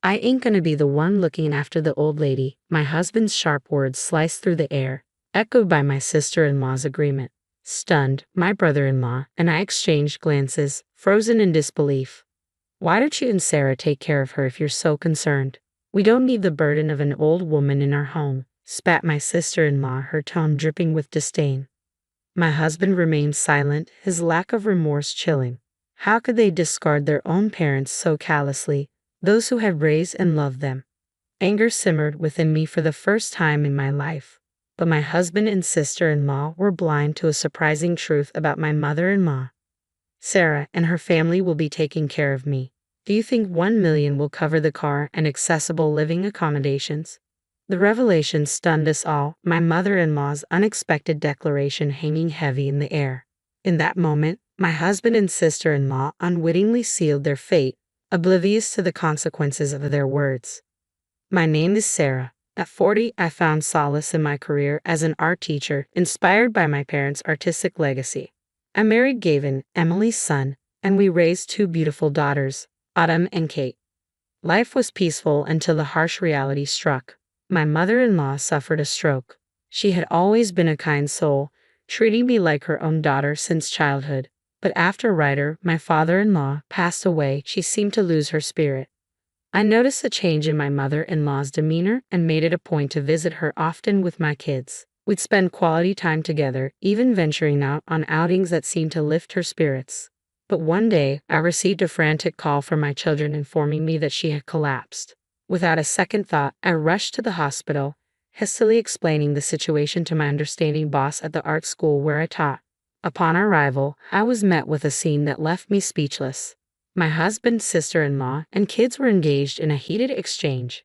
I ain't gonna be the one looking after the old lady. My husband's sharp words sliced through the air, echoed by my sister-in-law's agreement. Stunned, my brother-in-law and I exchanged glances, frozen in disbelief. Why don't you and Sarah take care of her if you're so concerned? We don't need the burden of an old woman in our home, spat my sister-in-law, her tone dripping with disdain. My husband remained silent, his lack of remorse chilling. How could they discard their own parents so callously, those who had raised and loved them? Anger simmered within me for the first time in my life. But my husband and sister-in-law were blind to a surprising truth about my mother-in-law. Sarah and her family will be taking care of me. Do you think 1 million will cover the car and accessible living accommodations? The revelation stunned us all, my mother-in-law's unexpected declaration hanging heavy in the air. In that moment, my husband and sister-in-law unwittingly sealed their fate, oblivious to the consequences of their words. My name is Sarah. At 40, I found solace in my career as an art teacher, inspired by my parents' artistic legacy. I married Gavin, Emily's son, and we raised 2 beautiful daughters, Autumn and Kate. Life was peaceful until the harsh reality struck. My mother-in-law suffered a stroke. She had always been a kind soul, treating me like her own daughter since childhood. But after Ryder, my father-in-law, passed away, she seemed to lose her spirit. I noticed a change in my mother-in-law's demeanor and made it a point to visit her often with my kids. We'd spend quality time together, even venturing out on outings that seemed to lift her spirits. But one day, I received a frantic call from my children informing me that she had collapsed. Without a second thought, I rushed to the hospital, hastily explaining the situation to my understanding boss at the art school where I taught. Upon arrival, I was met with a scene that left me speechless. My husband, sister-in-law, and kids were engaged in a heated exchange.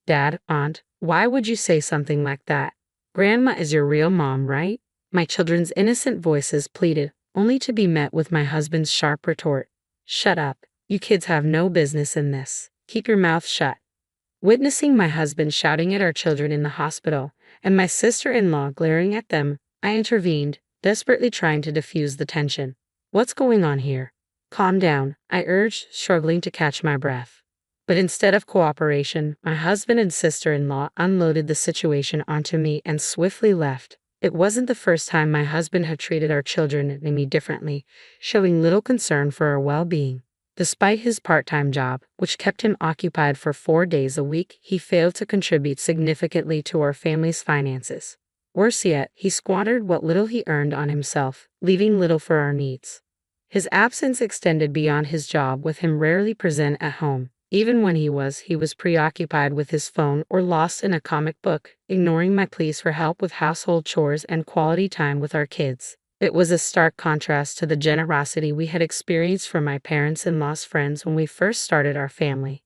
Dad, Aunt, why would you say something like that? Grandma is your real mom, right? My children's innocent voices pleaded, only to be met with my husband's sharp retort. Shut up. You kids have no business in this. Keep your mouth shut. Witnessing my husband shouting at our children in the hospital, and my sister-in-law glaring at them, I intervened, desperately trying to diffuse the tension. What's going on here? Calm down, I urged, struggling to catch my breath. But instead of cooperation, my husband and sister-in-law unloaded the situation onto me and swiftly left. It wasn't the first time my husband had treated our children and me differently, showing little concern for our well-being. Despite his part-time job, which kept him occupied for 4 days a week, he failed to contribute significantly to our family's finances. Worse yet, he squandered what little he earned on himself, leaving little for our needs. His absence extended beyond his job, with him rarely present at home. Even when he was preoccupied with his phone or lost in a comic book, ignoring my pleas for help with household chores and quality time with our kids. It was a stark contrast to the generosity we had experienced from my parents-in-law's friends when we first started our family.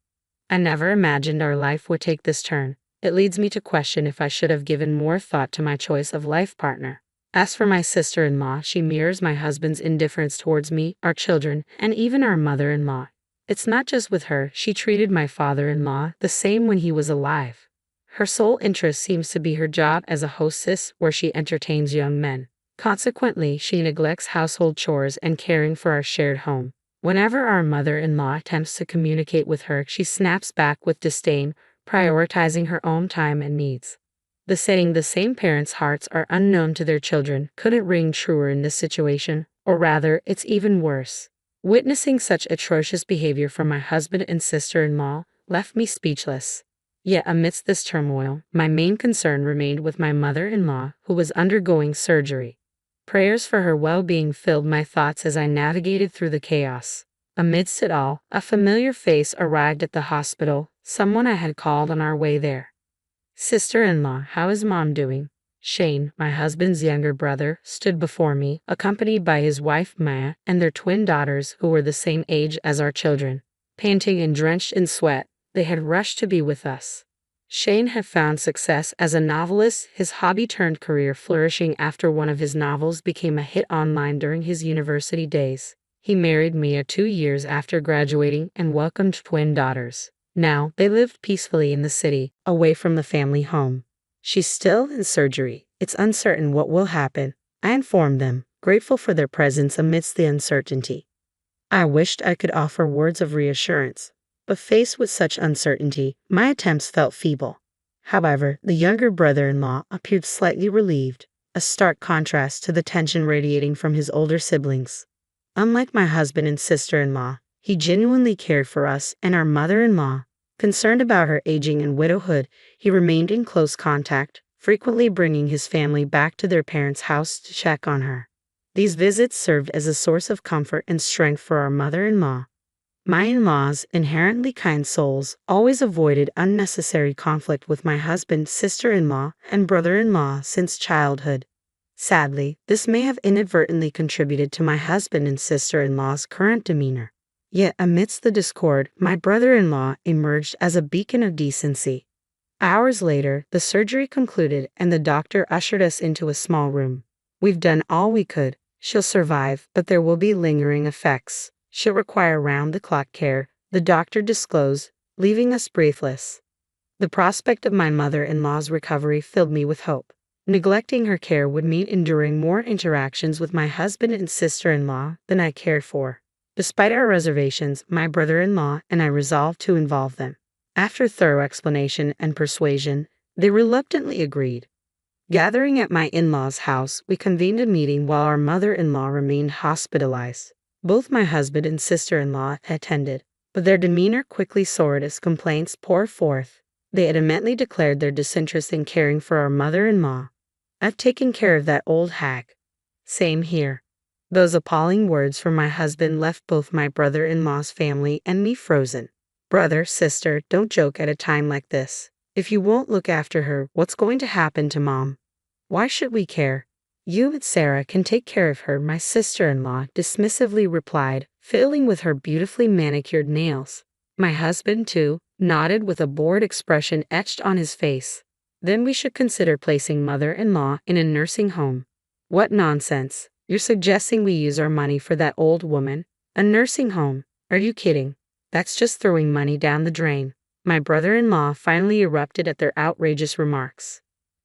I never imagined our life would take this turn. It leads me to question if I should have given more thought to my choice of life partner. As for my sister-in-law, she mirrors my husband's indifference towards me, our children, and even our mother-in-law. It's not just with her, she treated my father-in-law the same when he was alive. Her sole interest seems to be her job as a hostess where she entertains young men. Consequently, she neglects household chores and caring for our shared home. Whenever our mother-in-law attempts to communicate with her, she snaps back with disdain, prioritizing her own time and needs. The saying, "the same parents' hearts are unknown to their children," couldn't ring truer in this situation, or rather, it's even worse. Witnessing such atrocious behavior from my husband and sister-in-law left me speechless. Yet amidst this turmoil, my main concern remained with my mother-in-law, who was undergoing surgery. Prayers for her well-being filled my thoughts as I navigated through the chaos. Amidst it all, a familiar face arrived at the hospital, someone I had called on our way there. "Sister-in-law, how is Mom doing?" Shane, my husband's younger brother, stood before me, accompanied by his wife Maya and their twin daughters who were the same age as our children. Panting and drenched in sweat, they had rushed to be with us. Shane had found success as a novelist, his hobby-turned-career flourishing after one of his novels became a hit online during his university days. He married Mia 2 years after graduating and welcomed twin daughters. Now, they lived peacefully in the city, away from the family home. "She's still in surgery. It's uncertain what will happen," I informed them, grateful for their presence amidst the uncertainty. I wished I could offer words of reassurance, But faced with such uncertainty, my attempts felt feeble. However, the younger brother-in-law appeared slightly relieved, a stark contrast to the tension radiating from his older siblings. Unlike my husband and sister-in-law, he genuinely cared for us and our mother-in-law. Concerned about her aging and widowhood, he remained in close contact, frequently bringing his family back to their parents' house to check on her. These visits served as a source of comfort and strength for our mother-in-law. My in-laws, inherently kind souls, always avoided unnecessary conflict with my husband, sister-in-law, and brother-in-law since childhood. Sadly, this may have inadvertently contributed to my husband and sister-in-law's current demeanor. Yet amidst the discord, my brother-in-law emerged as a beacon of decency. Hours later, the surgery concluded and the doctor ushered us into a small room. "We've done all we could. She'll survive, but there will be lingering effects. She'll require round-the-clock care," the doctor disclosed, leaving us breathless. The prospect of my mother-in-law's recovery filled me with hope. Neglecting her care would mean enduring more interactions with my husband and sister-in-law than I cared for. Despite our reservations, my brother-in-law and I resolved to involve them. After thorough explanation and persuasion, they reluctantly agreed. Gathering at my in-laws' house, we convened a meeting while our mother-in-law remained hospitalized. Both my husband and sister-in-law attended, but their demeanor quickly soared as complaints poured forth. They adamantly declared their disinterest in caring for our mother-in-law. "I've taken care of that old hag." "Same here." Those appalling words from my husband left both my brother-in-law's family and me frozen. "Brother, sister, don't joke at a time like this. If you won't look after her, what's going to happen to Mom? Why should we care? You and Sarah can take care of her," my sister-in-law dismissively replied, fiddling with her beautifully manicured nails. My husband, too, nodded with a bored expression etched on his face. "Then we should consider placing mother-in-law in a nursing home." "What nonsense. You're suggesting we use our money for that old woman? A nursing home? Are you kidding? That's just throwing money down the drain." My brother-in-law finally erupted at their outrageous remarks.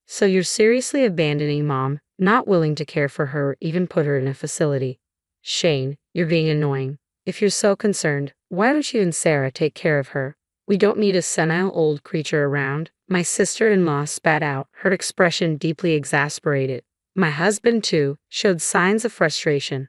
"So you're seriously abandoning Mom, not willing to care for her or even put her in a facility? Shane, you're being annoying. If you're so concerned, why don't you and Sarah take care of her? We don't need a senile old creature around," my sister-in-law spat out, her expression deeply exasperated. My husband, too, showed signs of frustration.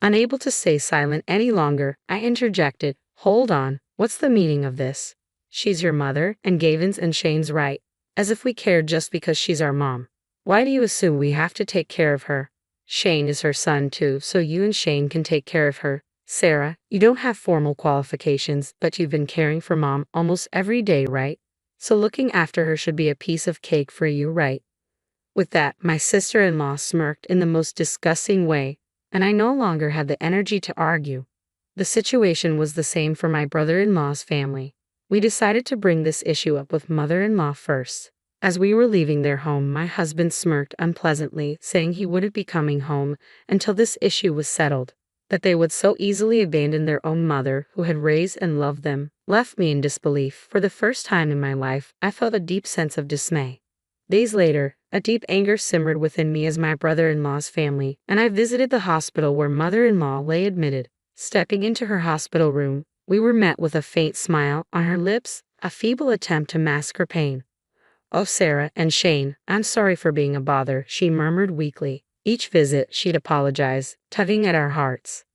Unable to stay silent any longer, I interjected, "Hold on, what's the meaning of this? She's your mother, and Gavin's and Shane's right. As if we cared just because she's our mom. Why do you assume we have to take care of her? Shane is her son too, so you and Shane can take care of her. Sarah, you don't have formal qualifications, but you've been caring for Mom almost every day, right? So looking after her should be a piece of cake for you, right?" With that, my sister-in-law smirked in the most disgusting way, and I no longer had the energy to argue. The situation was the same for my brother-in-law's family. We decided to bring this issue up with mother-in-law first. As we were leaving their home, my husband smirked unpleasantly, saying he wouldn't be coming home until this issue was settled. That they would so easily abandon their own mother, who had raised and loved them, left me in disbelief. For the first time in my life, I felt a deep sense of dismay. Days later, a deep anger simmered within me as my brother-in-law's family, and I visited the hospital where mother-in-law lay admitted. Stepping into her hospital room, we were met with a faint smile on her lips, a feeble attempt to mask her pain. "Oh, Sarah and Shane, I'm sorry for being a bother," she murmured weakly. Each visit, she'd apologize, tugging at our hearts.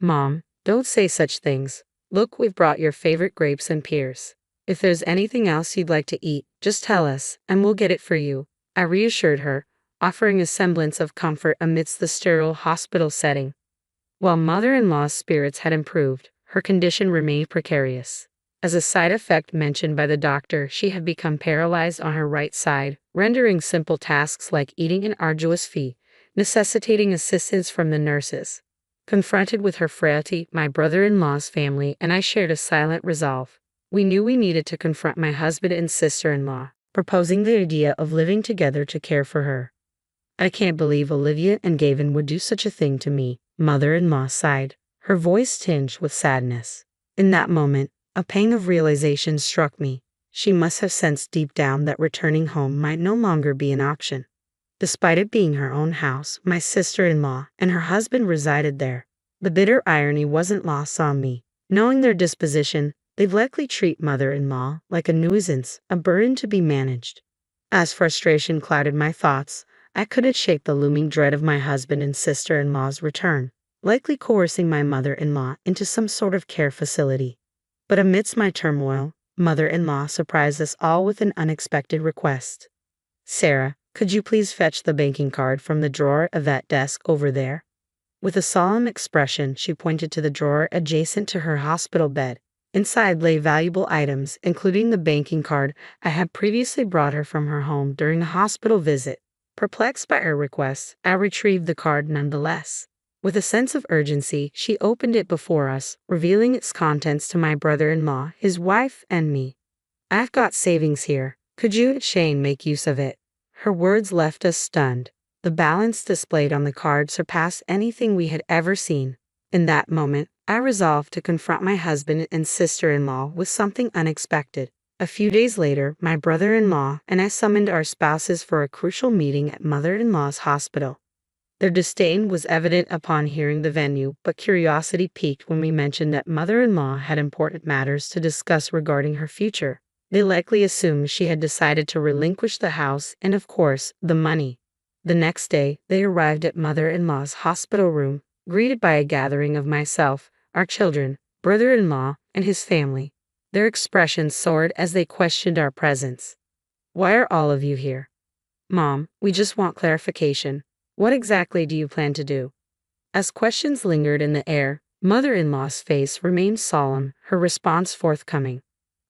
"Mom, don't say such things. Look, we've brought your favorite grapes and pears. If there's anything else you'd like to eat, just tell us, and we'll get it for you," I reassured her, offering a semblance of comfort amidst the sterile hospital setting. While mother-in-law's spirits had improved, her condition remained precarious. As a side effect mentioned by the doctor, she had become paralyzed on her right side, rendering simple tasks like eating an arduous feat, necessitating assistance from the nurses. Confronted with her frailty, my brother-in-law's family and I shared a silent resolve. We knew we needed to confront my husband and sister-in-law, proposing the idea of living together to care for her. "I can't believe Olivia and Gavin would do such a thing to me," mother-in-law sighed, her voice tinged with sadness. In that moment, a pang of realization struck me. She must have sensed deep down that returning home might no longer be an option. Despite it being her own house, my sister-in-law and her husband resided there. The bitter irony wasn't lost on me. Knowing their disposition, They'd likely treat mother-in-law like a nuisance, a burden to be managed. As frustration clouded my thoughts, I couldn't shake the looming dread of my husband and sister-in-law's return, likely coercing my mother-in-law into some sort of care facility. But amidst my turmoil, mother-in-law surprised us all with an unexpected request. "Sarah, could you please fetch the banking card from the drawer of that desk over there?" With a solemn expression, she pointed to the drawer adjacent to her hospital bed. Inside lay valuable items, including the banking card I had previously brought her from her home during a hospital visit. Perplexed by her request, I retrieved the card nonetheless. With a sense of urgency, she opened it before us, revealing its contents to my brother-in-law, his wife, and me. "I've got savings here. Could you, Shane, make use of it?" Her words left us stunned. The balance displayed on the card surpassed anything we had ever seen. In that moment, I resolved to confront my husband and sister-in-law with something unexpected. A few days later, my brother-in-law and I summoned our spouses for a crucial meeting at mother-in-law's hospital. Their disdain was evident upon hearing the venue, but curiosity piqued when we mentioned that mother-in-law had important matters to discuss regarding her future. They likely assumed she had decided to relinquish the house and, of course, the money. The next day, they arrived at mother-in-law's hospital room, greeted by a gathering of myself, our children, brother-in-law, and his family. Their expressions soared as they questioned our presence. "Why are all of you here?" "Mom, we just want clarification. What exactly do you plan to do?" As questions lingered in the air, mother-in-law's face remained solemn, her response forthcoming.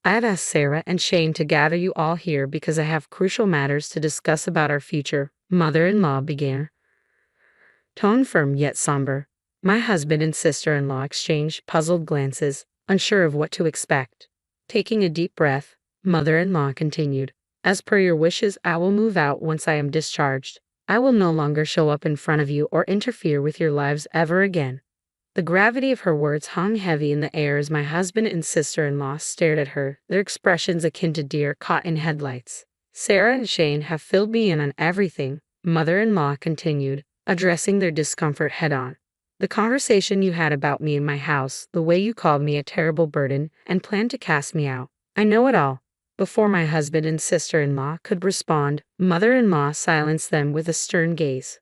"I've asked Sarah and Shane to gather you all here because I have crucial matters to discuss about our future," mother-in-law began. Tone firm yet somber. My husband and sister-in-law exchanged puzzled glances, unsure of what to expect. Taking a deep breath, mother-in-law continued, "As per your wishes, I will move out once I am discharged. I will no longer show up in front of you or interfere with your lives ever again." The gravity of her words hung heavy in the air as my husband and sister-in-law stared at her, their expressions akin to deer caught in headlights. "Sarah and Shane have filled me in on everything," mother-in-law continued, addressing their discomfort head-on. "The conversation you had about me in my house, the way you called me a terrible burden and planned to cast me out. I know it all." Before my husband and sister-in-law could respond, mother-in-law silenced them with a stern gaze.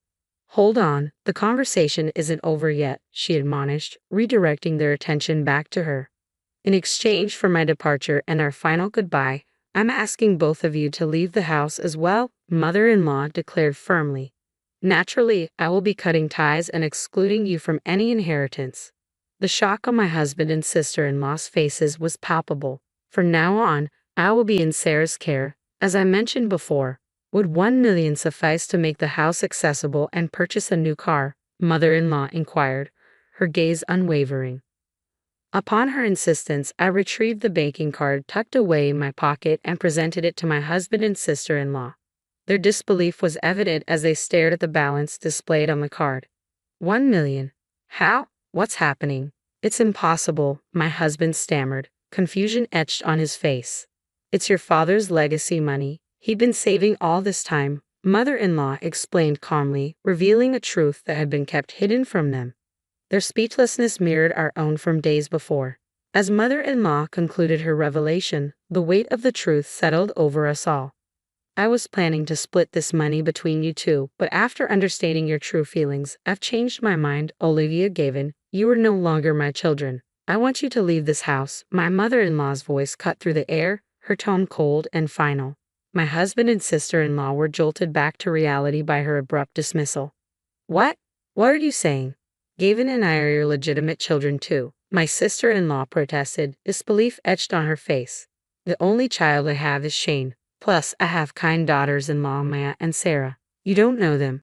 "Hold on, the conversation isn't over yet," she admonished, redirecting their attention back to her. "In exchange for my departure and our final goodbye, I'm asking both of you to leave the house as well," mother-in-law declared firmly. "Naturally, I will be cutting ties and excluding you from any inheritance." The shock on my husband and sister-in-law's faces was palpable. "From now on, I will be in Sarah's care. As I mentioned before, would 1 million suffice to make the house accessible and purchase a new car?" mother-in-law inquired, her gaze unwavering. Upon her insistence, I retrieved the banking card tucked away in my pocket and presented it to my husband and sister-in-law. Their disbelief was evident as they stared at the balance displayed on the card. 1 million? How? What's happening? It's impossible, my husband stammered, confusion etched on his face. "It's your father's legacy money. He'd been saving all this time," mother-in-law explained calmly, revealing a truth that had been kept hidden from them. Their speechlessness mirrored our own from days before. As mother-in-law concluded her revelation, the weight of the truth settled over us all. "I was planning to split this money between you two, but after understanding your true feelings, I've changed my mind, Olivia Gavin. You are no longer my children. I want you to leave this house." My mother-in-law's voice cut through the air, her tone cold and final. My husband and sister-in-law were jolted back to reality by her abrupt dismissal. "What? What are you saying? Gavin and I are your legitimate children too," my sister-in-law protested, disbelief etched on her face. "The only child I have is Shane. Plus, I have kind daughters-in-law Maya and Sarah. You don't know them.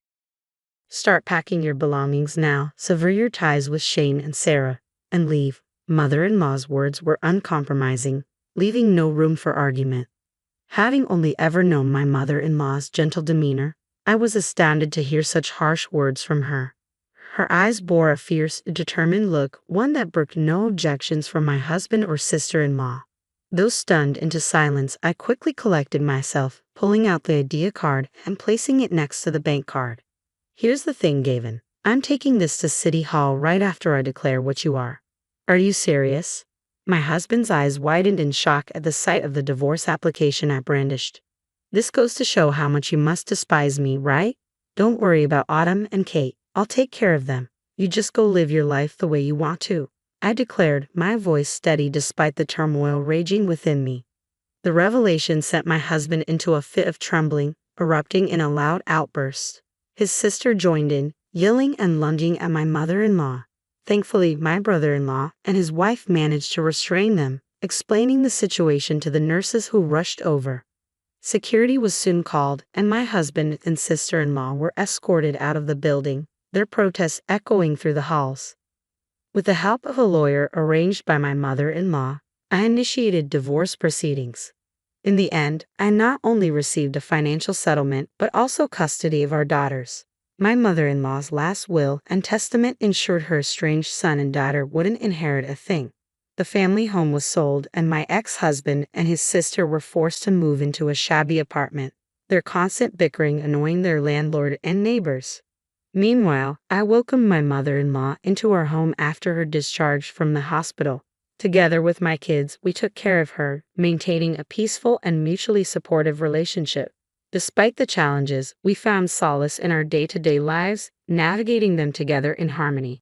Start packing your belongings now, sever your ties with Shane and Sarah, and leave." Mother-in-law's words were uncompromising, leaving no room for argument. Having only ever known my mother-in-law's gentle demeanor, I was astounded to hear such harsh words from her. Her eyes bore a fierce, determined look, one that brooked no objections from my husband or sister-in-law. Though stunned into silence, I quickly collected myself, pulling out the idea card and placing it next to the bank card. "Here's the thing, Gavin. I'm taking this to City Hall right after I declare what you are." "Are you serious?" My husband's eyes widened in shock at the sight of the divorce application I brandished. This goes to show how much you must despise me, right? Don't worry about Autumn and Kate. I'll take care of them. You just go live your life the way you want to, I declared, my voice steady despite the turmoil raging within me. The revelation sent my husband into a fit of trembling, erupting in a loud outburst. His sister joined in, yelling and lunging at my mother-in-law. Thankfully, my brother-in-law and his wife managed to restrain them, explaining the situation to the nurses who rushed over. Security was soon called, and my husband and sister-in-law were escorted out of the building, their protests echoing through the halls. With the help of a lawyer arranged by my mother-in-law, I initiated divorce proceedings. In the end, I not only received a financial settlement but also custody of our daughters. My mother-in-law's last will and testament ensured her estranged son and daughter wouldn't inherit a thing. The family home was sold, and my ex-husband and his sister were forced to move into a shabby apartment, their constant bickering annoying their landlord and neighbors. Meanwhile, I welcomed my mother-in-law into our home after her discharge from the hospital. Together with my kids, we took care of her, maintaining a peaceful and mutually supportive relationship. Despite the challenges, we found solace in our day-to-day lives, navigating them together in harmony.